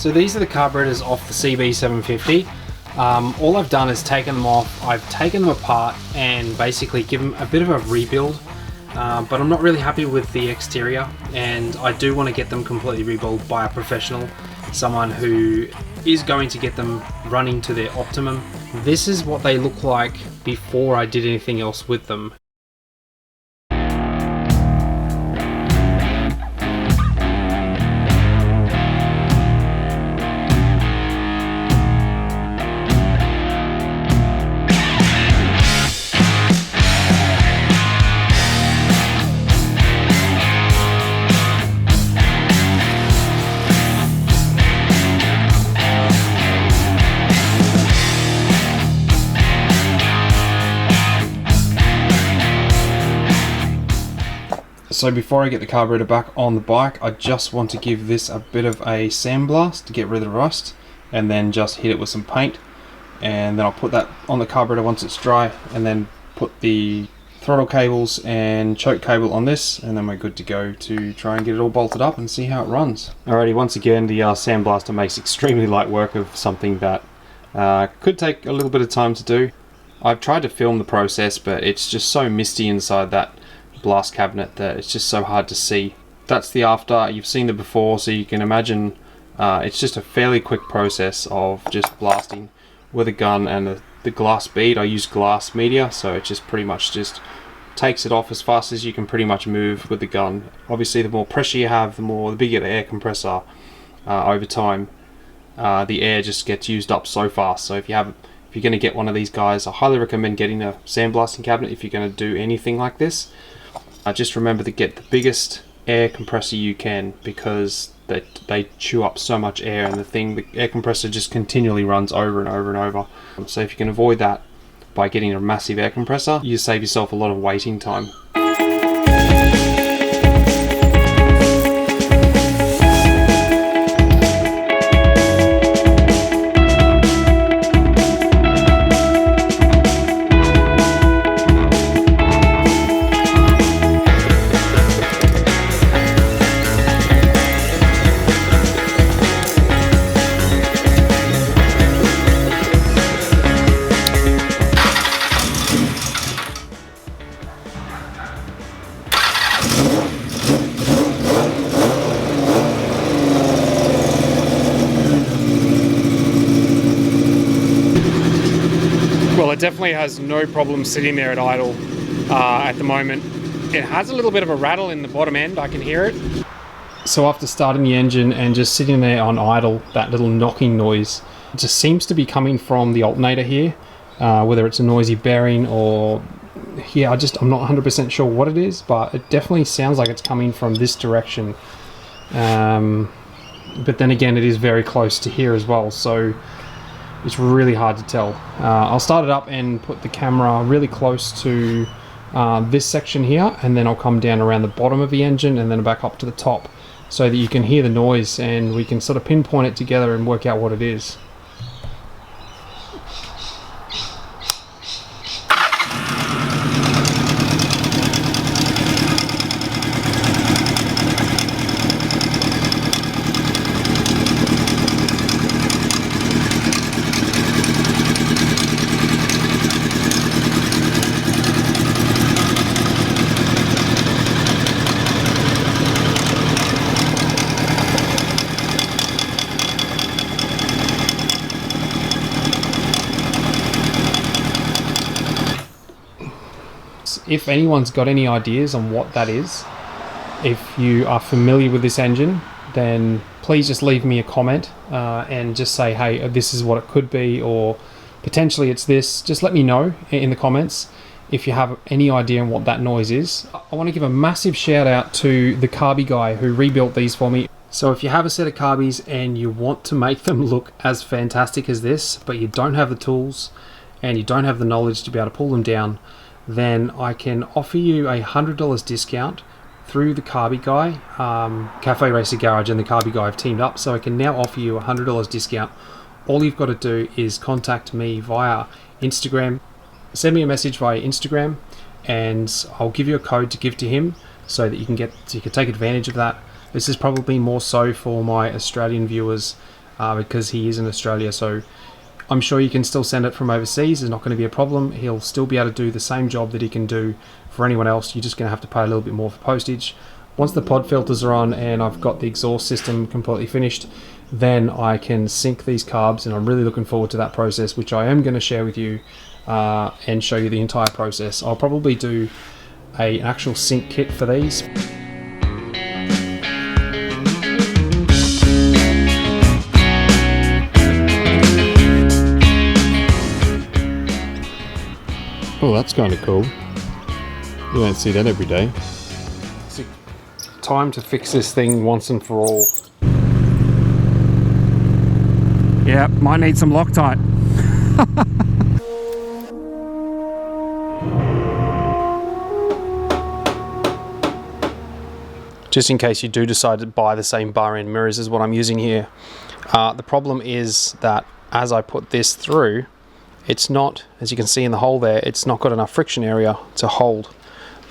So these are the carburetors off the CB750. All I've done is taken them off, I've taken them apart and basically given them a bit of a rebuild, but I'm not really happy with the exterior, and I do want to get them completely rebuilt by a professional, someone who is going to get them running to their optimum. This is what they look like before I did anything else with them. So before I get the carburetor back on the bike, I just want to give this a bit of a sandblast to get rid of the rust, and then just hit it with some paint, and then I'll put that on the carburetor once it's dry, and then put the throttle cables and choke cable on this, and then we're good to go to try and get it all bolted up and see how it runs. Alrighty, once again the sandblaster makes extremely light work of something that could take a little bit of time to do. I've tried to film the process, but it's just so misty inside that blast cabinet that it's just so hard to see. That's the after. You've seen the before, so you can imagine it's just a fairly quick process of just blasting with a gun and the glass bead. I use glass media, so it just pretty much just takes it off as fast as you can pretty much move with the gun. Obviously the more pressure you have, the bigger the air compressor over time. The air just gets used up so fast. So if you're going to get one of these guys, I highly recommend getting a sandblasting cabinet if you're going to do anything like this. Just remember to get the biggest air compressor you can, because they chew up so much air, and the air compressor just continually runs over and over and over. So if you can avoid that by getting a massive air compressor, you save yourself a lot of waiting time. Well, it definitely has no problem sitting there at idle at the moment. It has a little bit of a rattle in the bottom end, I can hear it. So after starting the engine and just sitting there on idle, that little knocking noise just seems to be coming from the alternator here, whether it's a noisy bearing or here, I'm not 100% sure what it is, but it definitely sounds like it's coming from this direction. But then again, it is very close to here as well, so it's really hard to tell. I'll start it up and put the camera really close to this section here, and then I'll come down around the bottom of the engine and then back up to the top, so that you can hear the noise and we can sort of pinpoint it together and work out what it is. If anyone's got any ideas on what that is, if you are familiar with this engine, then please just leave me a comment and just say, hey, this is what it could be, or potentially it's this. Just let me know in the comments if you have any idea on what that noise is. I want to give a massive shout out to the Carby guy who rebuilt these for me. So if you have a set of Carbys and you want to make them look as fantastic as this, but you don't have the tools and you don't have the knowledge to be able to pull them down, then I can offer you a $100 discount through the Carby guy. Cafe Racer Garage and the Carby guy have teamed up, so I can now offer you a $100 discount. All you've got to do is contact me via Instagram. Send me a message via Instagram, and I'll give you a code to give to him so that you can take advantage of that. This is probably more so for my Australian viewers, because he is in Australia. So I'm sure you can still send it from overseas. It's not going to be a problem. He'll still be able to do the same job that he can do for anyone else. You're just going to have to pay a little bit more for postage. Once the pod filters are on and I've got the exhaust system completely finished, then I can sync these carbs, and I'm really looking forward to that process, which I am going to share with you and show you the entire process. I'll probably do an actual sync kit for these. Oh, that's kind of cool. You don't see that every day. It's time to fix this thing once and for all. Yeah, might need some Loctite. Just in case you do decide to buy the same bar end mirrors as what I'm using here. The problem is that as I put this through, it's not, as you can see in the hole there, it's not got enough friction area to hold.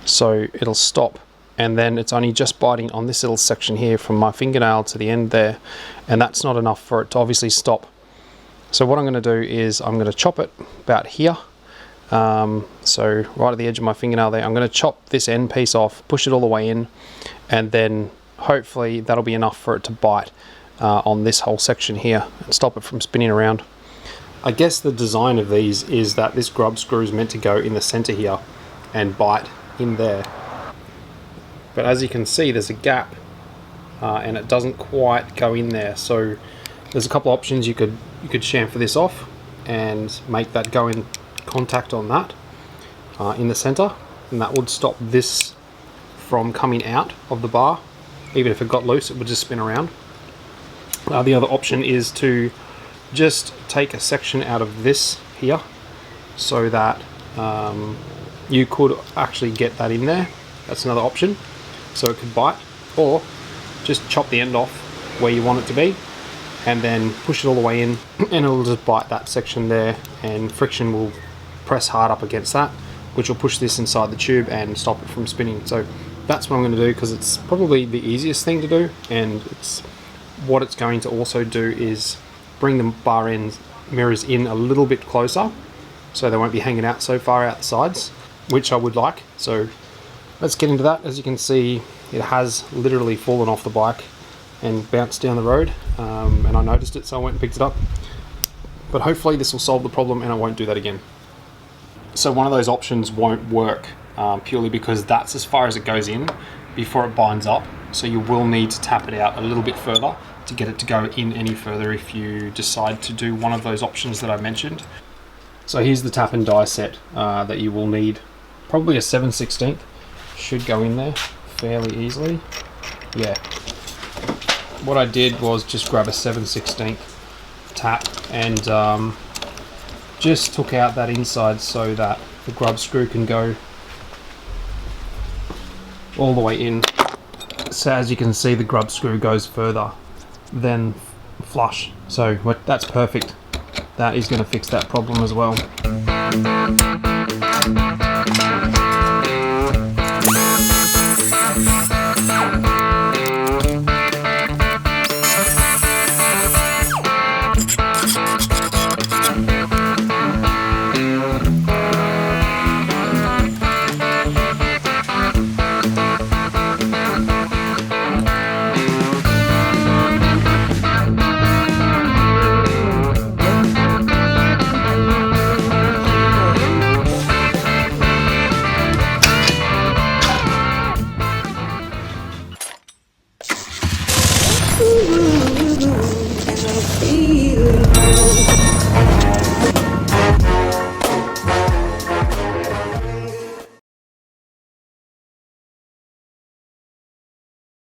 So it'll stop, and then it's only just biting on this little section here from my fingernail to the end there, and that's not enough for it to obviously stop. So what I'm going to do is I'm going to chop it about here. So right at the edge of my fingernail there, I'm going to chop this end piece off, push it all the way in, and then hopefully that'll be enough for it to bite on this whole section here and stop it from spinning around. I guess the design of these is that this grub screw is meant to go in the center here and bite in there. But as you can see, there's a gap and it doesn't quite go in there. So there's a couple of options. You could chamfer this off and make that go in contact on that in the center, and that would stop this from coming out of the bar. Even if it got loose, it would just spin around. The other option is to just take a section out of this here so that you could actually get that in there. That's another option, so it could bite, or just chop the end off where you want it to be and then push it all the way in, and it'll just bite that section there, and friction will press hard up against that, which will push this inside the tube and stop it from spinning. So that's what I'm going to do, because it's probably the easiest thing to do, and it's what it's going to also do is bring the bar end mirrors in a little bit closer, so they won't be hanging out so far out the sides, which I would like. So let's get into that. As you can see, it has literally fallen off the bike and bounced down the road, and I noticed it, so I went and picked it up. But hopefully this will solve the problem and I won't do that again. So one of those options won't work purely because that's as far as it goes in before it binds up, so you will need to tap it out a little bit further to get it to go in any further if you decide to do one of those options that I mentioned. So here's the tap and die set that you will need. Probably a 7/16 should go in there fairly easily. Yeah. What I did was just grab a 7/16 tap and just took out that inside so that the grub screw can go all the way in. So as you can see, the grub screw goes further than flush, so that's perfect. That is going to fix that problem as well.